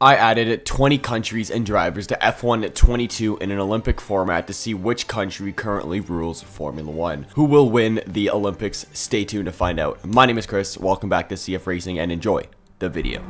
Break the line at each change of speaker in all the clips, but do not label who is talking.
I added 20 countries and drivers to F122 in an Olympic format to see which country currently rules Formula 1. Who will win the Olympics? Stay tuned to find out. My name is Chris, welcome back to CF Racing, and enjoy the video.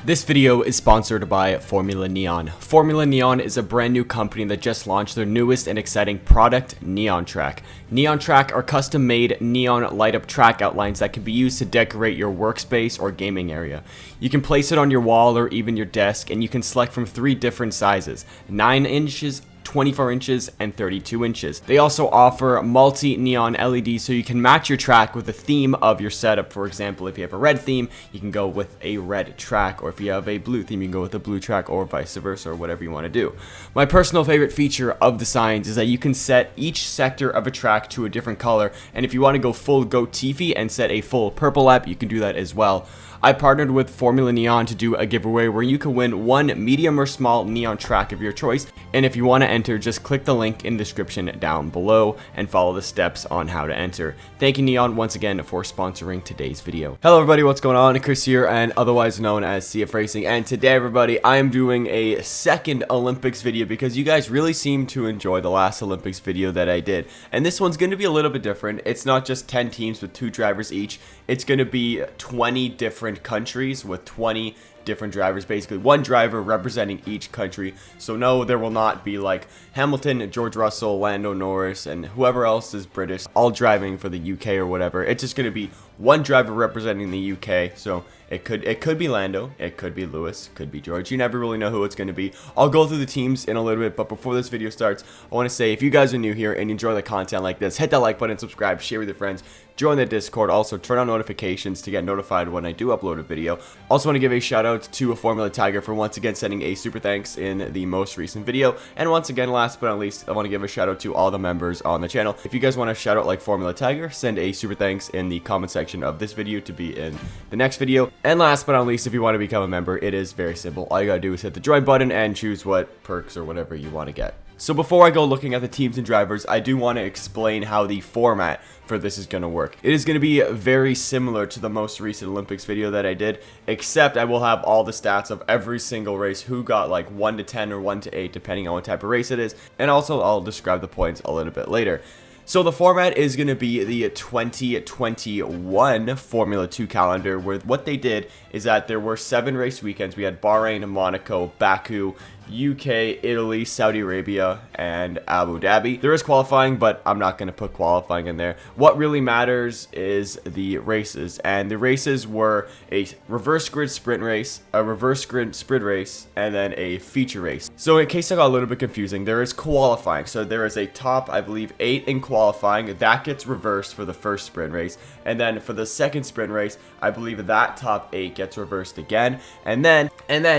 This video is sponsored by Formula Neon. Formula Neon is a brand new company that just launched their newest and exciting product, Neon Track. Neon Track are custom-made neon light-up track outlines that can be used to decorate your workspace or gaming area. You can place it on your wall or even your desk, and you can select from 3 different sizes: 9 inches, 24 inches, and 32 inches. They also offer multi-neon LEDs so you can match your track with the theme of your setup. For example, if you have a red theme, you can go with a red track, or if you have a blue theme, you can go with a blue track, or vice versa, or whatever you want to do. My personal favorite feature of the signs is that you can set each sector of a track to a different color, and if you want to go full Goatifi and set a full purple app, you can do that as well. I partnered with Formula Neon to do a giveaway where you can win one medium or small neon track of your choice, and if you want to enter, just click the link in the description down below and follow the steps on how to enter. Thank you, Neon, once again for sponsoring today's video. Hello everybody, what's going on? Chris here, and otherwise known as CF Racing, and today everybody, I am doing a second Olympics video because you guys really seem to enjoy the last Olympics video that I did, and this one's going to be a little bit different. It's not just 10 teams with 2 drivers each, it's going to be 20 different countries with 20 different drivers, basically one driver representing each country. So no, there will not be like Hamilton, George Russell, Lando Norris, and whoever else is British all driving for the UK or whatever. It's just going to be one driver representing the UK. So it could be Lando, it could be Lewis, could be George. You never really know who it's going to be. I'll go through the teams in a little bit, but before this video starts, I want to say if you guys are new here and enjoy the content like this, hit that like button, subscribe, share with your friends, join the Discord, also turn on notifications to get notified when I do upload a video. Also want to give a shout out to a Formula Tiger for once again sending a super thanks in the most recent video. And once again, last but not least, I want to give a shout out to all the members on the channel. If you guys want to shout out like Formula Tiger, send a super thanks in the comment section of this video to be in the next video. And last but not least, if you want to become a member, it is very simple. All you gotta do is hit the join button and choose what perks or whatever you want to get. So before I go looking at the teams and drivers, I do want to explain how the format for this is going to work. It is going to be very similar to the most recent Olympics video that I did, except I will have all the stats of every single race, who got like 1 to 10 or 1 to 8, depending on what type of race it is, and also I'll describe the points a little bit later. So the format is going to be the 2021 Formula 2 calendar, where what they did is that there were 7 race weekends. We had Bahrain, Monaco, Baku, UK, Italy, Saudi Arabia, and Abu Dhabi. There is qualifying, but I'm not going to put qualifying in there. What really matters is the races, and the races were a reverse grid sprint race, a reverse grid sprint race, and then a feature race. So in case I got a little bit confusing, there is qualifying. So there is a top, I believe, 8 in qualifying. That gets reversed for the first sprint race, and then for the second sprint race, I believe that top 8 gets reversed again, and then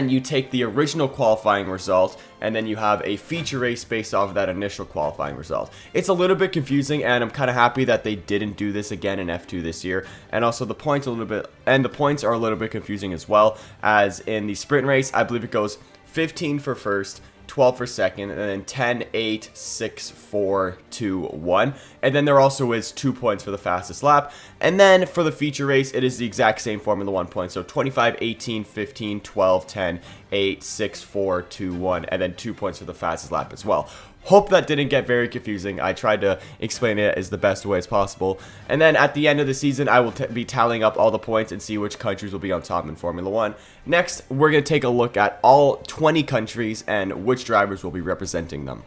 you take the original qualifying result, and then you have a feature race based off of that initial qualifying result. It's a little bit confusing, and I'm kind of happy that they didn't do this again in F2 this year. And also the points are a little bit confusing as well, as in the sprint race, I believe it goes 15 for first, 12 for second, and then 10, 8, 6, 4, 2, 1. And then there also is 2 points for the fastest lap. And then for the feature race, it is the exact same Formula 1 points. So 25, 18, 15, 12, 10, 8, 6, 4, 2, 1. And then 2 points for the fastest lap as well. Hope that didn't get very confusing. I tried to explain it as the best way as possible. And then at the end of the season, I will be tallying up all the points and see which countries will be on top in Formula 1. Next, we're going to take a look at all 20 countries and which drivers will be representing them.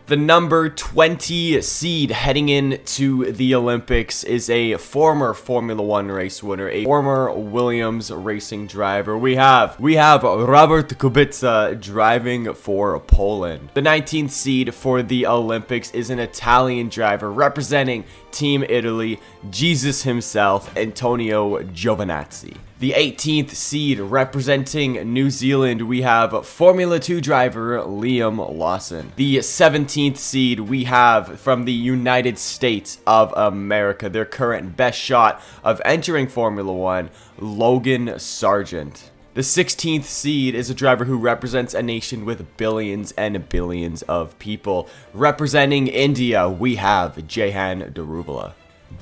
The number 20 seed heading into the Olympics is a former Formula 1 race winner, a former Williams racing driver. We have Robert Kubica driving for Poland. The 19th seed for the Olympics is an Italian driver representing Team Italy, Jesus himself, Antonio Giovinazzi. The 18th seed representing New Zealand, we have Formula 2 driver Liam Lawson. The 17th seed we have from the United States of America, their current best shot of entering Formula 1, Logan Sargent. The 16th seed is a driver who represents a nation with billions and billions of people. Representing India, we have JEHAN.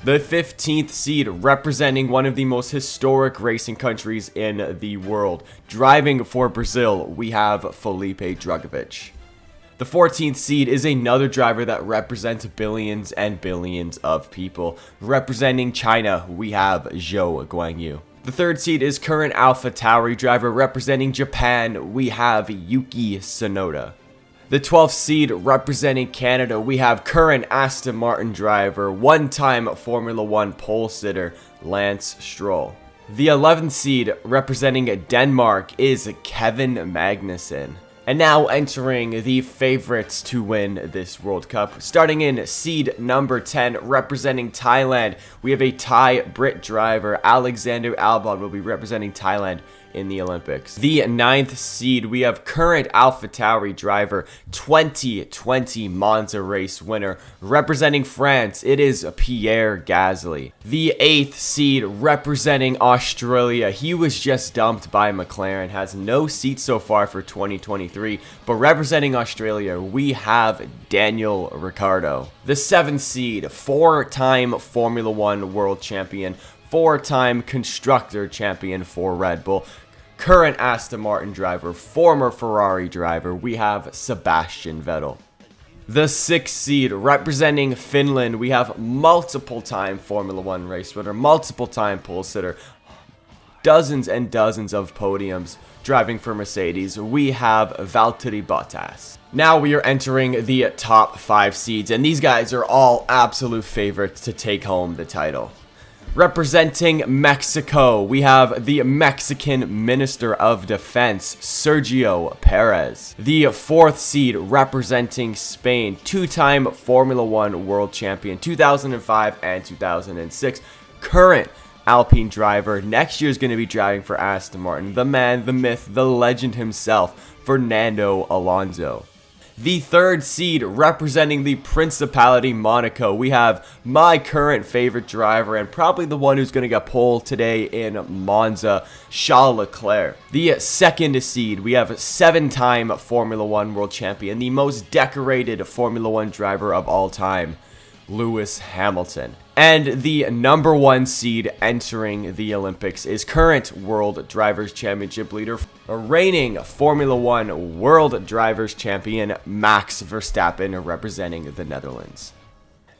The 15th seed, representing one of the most historic racing countries in the world. Driving for Brazil, we have Felipe Drugovich. The 14th seed is another driver that represents billions and billions of people. Representing China, we have Zhou Guangyu. The 3rd seed is current AlphaTauri driver. Representing Japan, we have Yuki Tsunoda. The 12th seed, representing Canada, we have current Aston Martin driver, one-time Formula 1 pole sitter, Lance Stroll. The 11th seed, representing Denmark, is Kevin Magnussen. And now entering the favorites to win this World Cup. Starting in seed number 10, representing Thailand, we have a Thai Brit driver. Alexander Albon will be representing Thailand in the Olympics. The 9th seed, we have current AlphaTauri driver, 2020 Monza race winner. Representing France, it is Pierre Gasly. The 8th seed, representing Australia, he was just dumped by McLaren, has no seat so far for 2023, but representing Australia, we have Daniel Ricciardo. The 7th seed, four-time Formula 1 world champion, four-time constructor champion for Red Bull, current Aston Martin driver, former Ferrari driver, we have Sebastian Vettel. The 6th seed, representing Finland, we have multiple-time Formula 1 race winner, multiple-time pole sitter, dozens and dozens of podiums driving for Mercedes, we have Valtteri Bottas. Now we are entering the top 5 seeds, and these guys are all absolute favorites to take home the title. Representing Mexico, we have the Mexican Minister of Defense, Sergio Perez. The 4th seed, representing Spain, two-time Formula 1 world champion, 2005 and 2006. Current Alpine driver, next year is going to be driving for Aston Martin. The man, the myth, the legend himself, Fernando Alonso. The 3rd seed, representing the Principality Monaco, we have my current favorite driver and probably the one who's going to get pole today in Monza, Charles Leclerc. The 2nd seed, we have 7-time Formula 1 world champion, the most decorated Formula 1 driver of all time, Lewis Hamilton. And the number 1 seed entering the Olympics is current World Drivers' Championship leader, reigning Formula 1 World Drivers' Champion, Max Verstappen, representing the Netherlands.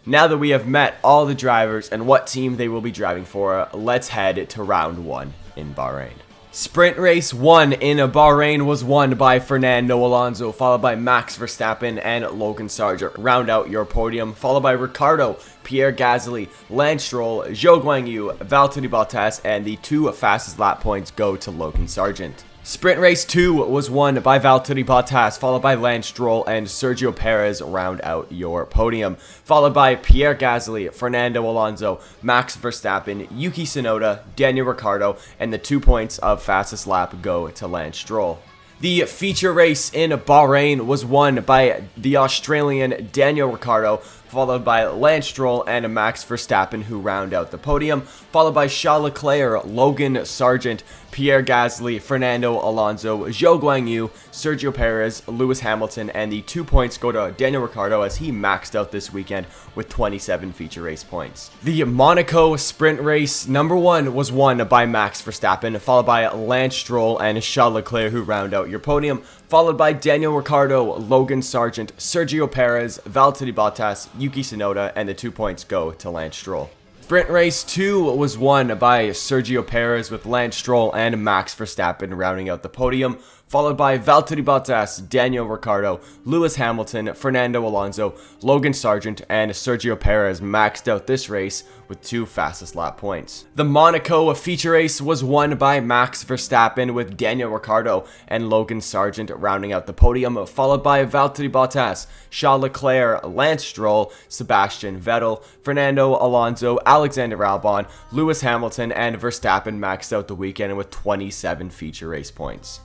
Now that we have met all the drivers and what team they will be driving for, let's head to round 1 in Bahrain. Sprint race 1 in Bahrain was won by Fernando Alonso, followed by Max Verstappen and Logan Sargeant. Round out your podium, followed by Ricciardo, Pierre Gasly, Lance Stroll, Zhou Guangyu, Valtteri Bottas, and the 2 fastest lap points go to Logan Sargeant. Sprint race 2 was won by Valtteri Bottas, followed by Lance Stroll and Sergio Perez. Round out your podium, followed by Pierre Gasly, Fernando Alonso, Max Verstappen, Yuki Tsunoda, Daniel Ricciardo, and the 2 points of fastest lap go to Lance Stroll. The feature race in Bahrain was won by the Australian Daniel Ricciardo, followed by Lance Stroll and Max Verstappen, who round out the podium, followed by Charles Leclerc, Logan Sargeant, Pierre Gasly, Fernando Alonso, Zhou Guangyu, Sergio Perez, Lewis Hamilton, and the 2 points go to Daniel Ricciardo as he maxed out this weekend with 27 feature race points. The Monaco sprint race number 1 was won by Max Verstappen, followed by Lance Stroll and Charles Leclerc, who round out your podium, followed by Daniel Ricciardo, Logan Sargeant, Sergio Perez, Valtteri Bottas, Yuki Tsunoda, and the 2 points go to Lance Stroll. Sprint race 2 was won by Sergio Perez with Lance Stroll and Max Verstappen rounding out the podium, followed by Valtteri Bottas, Daniel Ricciardo, Lewis Hamilton, Fernando Alonso, Logan Sargeant, and Sergio Perez maxed out this race with 2 fastest lap points. The Monaco feature race was won by Max Verstappen with Daniel Ricciardo and Logan Sargeant rounding out the podium, followed by Valtteri Bottas, Charles Leclerc, Lance Stroll, Sebastian Vettel, Fernando Alonso, Alexander Albon, Lewis Hamilton, and Verstappen maxed out the weekend with 27 feature race points.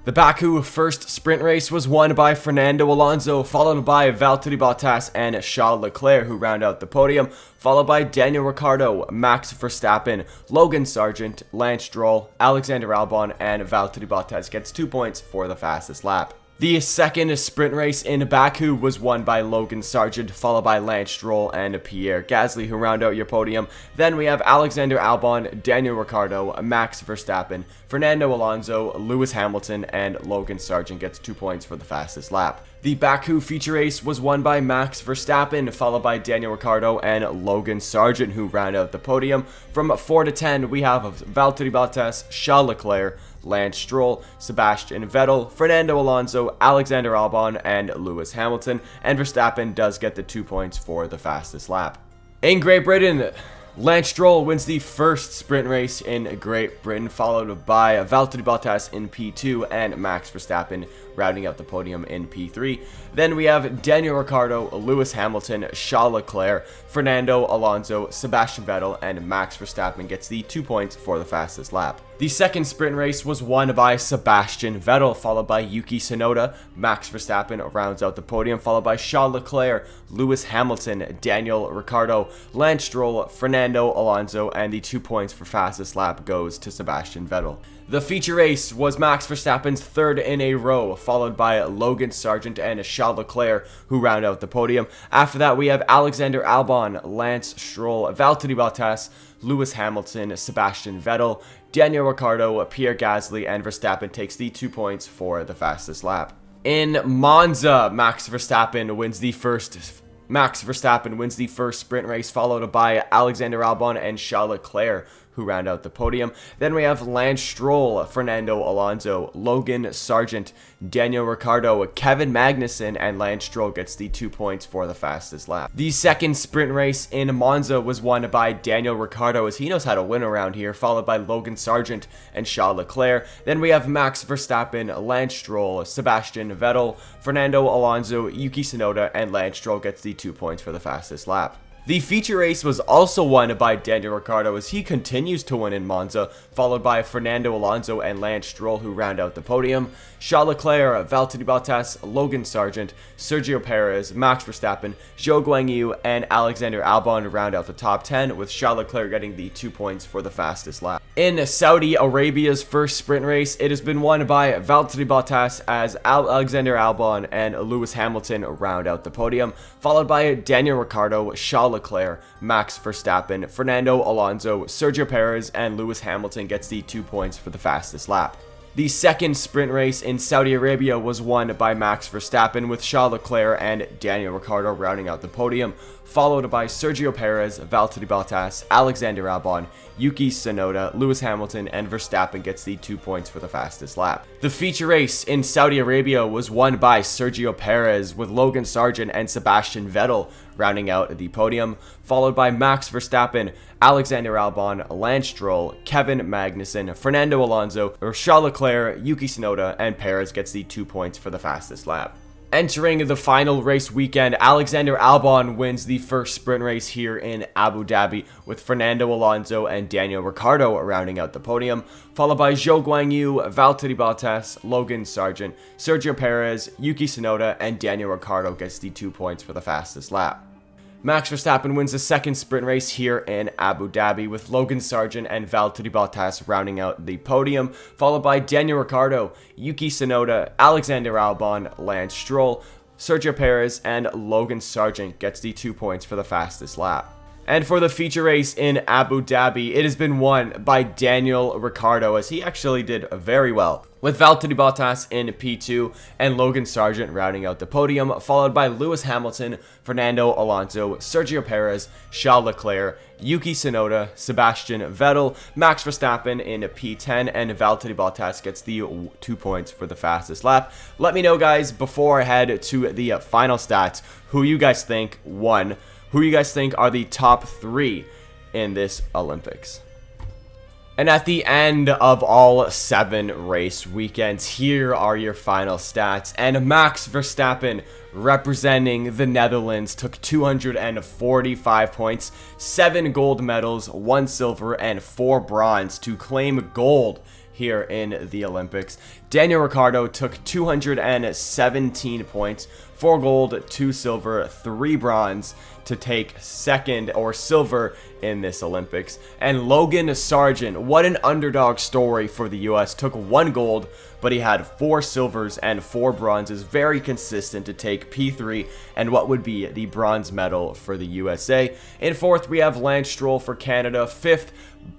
The Baku first sprint race was won by Fernando Alonso, followed by Valtteri Bottas and Charles Leclerc, who round out the podium, followed by Daniel Ricciardo, Max Verstappen, Logan Sargeant, Lance Stroll, Alexander Albon, and Valtteri Bottas gets 2 points for the fastest lap. The second sprint race in Baku was won by Logan Sargeant, followed by Lance Stroll and Pierre Gasly, who round out your podium. Then we have Alexander Albon, Daniel Ricciardo, Max Verstappen, Fernando Alonso, Lewis Hamilton, and Logan Sargeant gets 2 points for the fastest lap. The Baku feature race was won by Max Verstappen, followed by Daniel Ricciardo and Logan Sargeant, who round out the podium. From 4 to 10, we have Valtteri Bottas, Charles Leclerc, Lance Stroll, Sebastian Vettel, Fernando Alonso, Alexander Albon, and Lewis Hamilton, and Verstappen does get the 2 points for the fastest lap. In Great Britain, Lance Stroll wins the first sprint race in Great Britain, followed by Valtteri Bottas in P2 and Max Verstappen rounding out the podium in P3. Then we have Daniel Ricciardo, Lewis Hamilton, Charles Leclerc, Fernando Alonso, Sebastian Vettel, and Max Verstappen gets the 2 points for the fastest lap. The second sprint race was won by Sebastian Vettel, followed by Yuki Tsunoda. Max Verstappen rounds out the podium, followed by Charles Leclerc, Lewis Hamilton, Daniel Ricciardo, Lance Stroll, Fernando Alonso, and the 2 points for fastest lap goes to Sebastian Vettel. The feature race was Max Verstappen's third in a row, followed by Logan Sargeant and Charles Leclerc, who round out the podium. After that, we have Alexander Albon, Lance Stroll, Valtteri Bottas, Lewis Hamilton, Sebastian Vettel, Daniel Ricciardo, Pierre Gasly, and Verstappen takes the 2 points for the fastest lap. In Monza, Max Verstappen wins the first sprint race, followed by Alexander Albon and Charles Leclerc, who round out the podium. Then we have Lance Stroll, Fernando Alonso, Logan Sargeant, Daniel Ricciardo, Kevin Magnussen, and Lance Stroll gets the 2 points for the fastest lap. The second sprint race in Monza was won by Daniel Ricciardo, as he knows how to win around here, followed by Logan Sargeant and Charles Leclerc. Then we have Max Verstappen, Lance Stroll, Sebastian Vettel, Fernando Alonso, Yuki Tsunoda, and Lance Stroll gets the 2 points for the fastest lap. The feature race was also won by Daniel Ricciardo, as he continues to win in Monza, followed by Fernando Alonso and Lance Stroll, who round out the podium. Charles Leclerc, Valtteri Bottas, Logan Sargeant, Sergio Perez, Max Verstappen, Zhou Guanyu, and Alexander Albon round out the top 10, with Charles Leclerc getting the 2 points for the fastest lap. In Saudi Arabia's first sprint race, it has been won by Valtteri Bottas, as Alexander Albon and Lewis Hamilton round out the podium, followed by Daniel Ricciardo, Charles Leclerc, Max Verstappen, Fernando Alonso, Sergio Perez, and Lewis Hamilton gets the 2 points for the fastest lap. The second sprint race in Saudi Arabia was won by Max Verstappen, with Charles Leclerc and Daniel Ricciardo rounding out the podium, followed by Sergio Perez, Valtteri Bottas, Alexander Albon, Yuki Tsunoda, Lewis Hamilton, and Verstappen gets the 2 points for the fastest lap. The feature race in Saudi Arabia was won by Sergio Perez, with Logan Sargeant and Sebastian Vettel rounding out the podium, followed by Max Verstappen, Alexander Albon, Lance Stroll, Kevin Magnussen, Fernando Alonso, Charles Leclerc, Yuki Tsunoda, and Perez gets the 2 points for the fastest lap. Entering the final race weekend, Alexander Albon wins the first sprint race here in Abu Dhabi, with Fernando Alonso and Daniel Ricciardo rounding out the podium, followed by Zhou Guanyu, Valtteri Bottas, Logan Sargeant, Sergio Perez, Yuki Tsunoda, and Daniel Ricciardo gets the 2 points for the fastest lap. Max Verstappen wins the second sprint race here in Abu Dhabi, with Logan Sargeant and Valtteri Bottas rounding out the podium, followed by Daniel Ricciardo, Yuki Tsunoda, Alexander Albon, Lance Stroll, Sergio Perez, and Logan Sargeant gets the 2 points for the fastest lap. And for the feature race in Abu Dhabi, it has been won by Daniel Ricciardo, as he actually did very well, with Valtteri Bottas in P2 and Logan Sargeant rounding out the podium, followed by Lewis Hamilton, Fernando Alonso, Sergio Perez, Charles Leclerc, Yuki Tsunoda, Sebastian Vettel, Max Verstappen in P10, and Valtteri Bottas gets the 2 points for the fastest lap. Let me know, guys, before I head to the final stats, who you guys think won. Who you guys think are the top 3 in this Olympics? And at the end of all 7 race weekends, here are your final stats. And Max Verstappen, representing the Netherlands, took 245 points, 7 gold medals, 1 silver, and 4 bronze to claim gold here in the Olympics. Daniel Ricciardo took 217 points, 4 gold, 2 silver, 3 bronze to take second or silver in this Olympics. And Logan Sargent, what an underdog story for the US, took 1 gold, but he had 4 silvers and 4 bronzes, very consistent to take P3 and what would be the bronze medal for the USA. In 4th, we have Lance Stroll for Canada. 5th,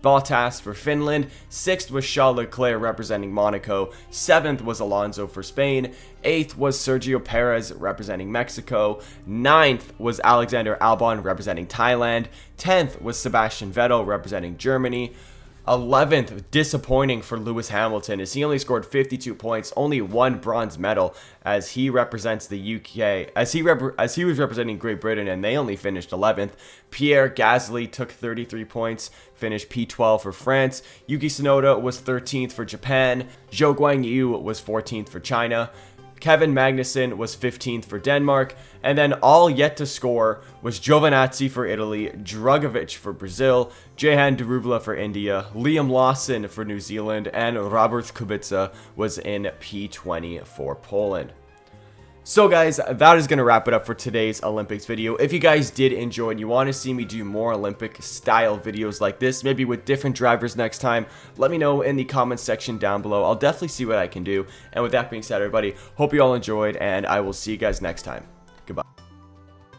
Bottas for Finland. 6th was Charles Leclerc representing Monaco. 7th was Alonso for Spain. 8th was Sergio Perez representing Mexico. 9th was Alexander Albon representing Thailand. 10th was Sebastian Vettel representing Germany. 11th, disappointing for Lewis Hamilton, as he only scored 52 points, only 1 bronze medal, as he represents the UK, as he was representing Great Britain, and they only finished 11th. Pierre Gasly took 33 points, finished P12 for France. Yuki Tsunoda was 13th for Japan. Zhou Guanyu was 14th for China. Kevin Magnussen was 15th for Denmark, and then all yet to score was GIOVINAZZI for Italy, Drugovich for Brazil, JEHAN DARUVALA for India, Liam Lawson for New Zealand, and Robert Kubica was in P20 for Poland. So guys, that is going to wrap it up for today's Olympics video. If you guys did enjoy and you want to see me do more Olympic style videos like this, maybe with different drivers next time, let me know in the comments section down below. I'll definitely see what I can do. And with that being said, everybody, hope you all enjoyed, and I will see you guys next time. Goodbye.